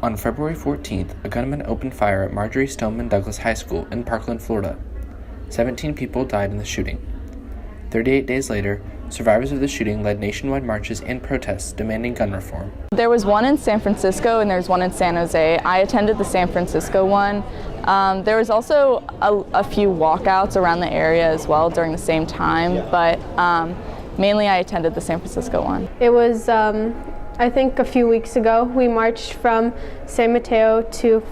On February 14th, a gunman opened fire at Marjory Stoneman Douglas High School in Parkland, Florida. 17 people died in the shooting. 38 days later, survivors of the shooting led nationwide marches and protests demanding gun reform. There was one in San Francisco and there's one in San Jose. I attended the San Francisco one. There was also a few walkouts around the area as well during the same time, but mainly I attended the San Francisco one. It was, I think a few weeks ago, we marched from San Mateo to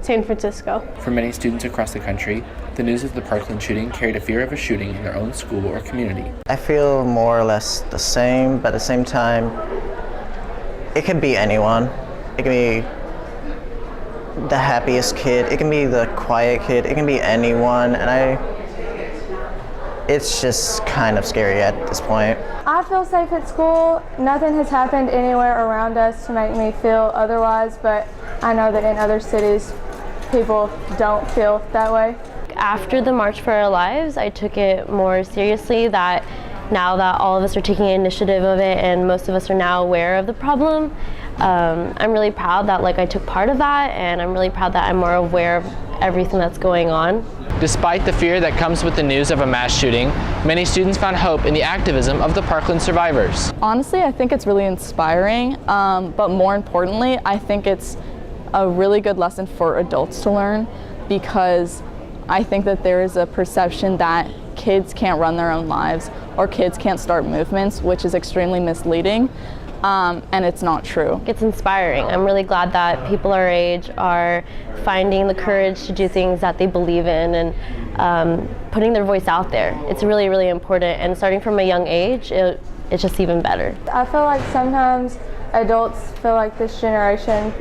San Francisco. For many students across the country, the news of the Parkland shooting carried a fear of a shooting in their own school or community. I feel more or less the same, but at the same time, it could be anyone. It can be the happiest kid, it can be the quiet kid, it can be anyone, and it's just kind of scary at this point. I feel safe at school. Nothing has happened anywhere around us to make me feel otherwise, but I know that in other cities, people don't feel that way. After the March for Our Lives, I took it more seriously that now that all of us are taking initiative of it and most of us are now aware of the problem, I'm really proud that I took part of that, and I'm really proud that I'm more aware of everything that's going on. Despite the fear that comes with the news of a mass shooting, many students found hope in the activism of the Parkland survivors. Honestly, I think it's really inspiring, but more importantly, I think it's a really good lesson for adults to learn, because I think that there is a perception that kids can't run their own lives or kids can't start movements, which is extremely misleading. And it's not true. It's inspiring. I'm really glad that people our age are finding the courage to do things that they believe in and putting their voice out there. It's really, really important, and starting from a young age, it's just even better. I feel like sometimes adults feel like this generation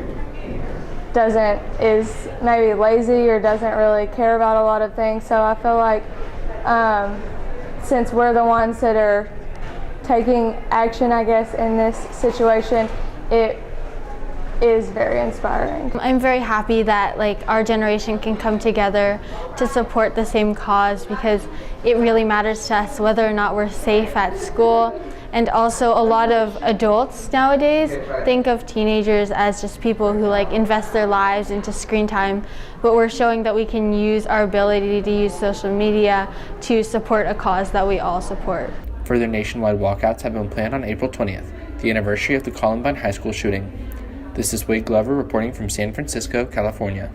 is maybe lazy or doesn't really care about a lot of things. So I feel like since we're the ones that are taking action, I guess, in this situation, it is very inspiring. I'm very happy that our generation can come together to support the same cause, because it really matters to us whether or not we're safe at school. And also, a lot of adults nowadays think of teenagers as just people who invest their lives into screen time, but we're showing that we can use our ability to use social media to support a cause that we all support. Further nationwide walkouts have been planned on April 20th, the anniversary of the Columbine High School shooting. This is Wade Glover reporting from San Francisco, California.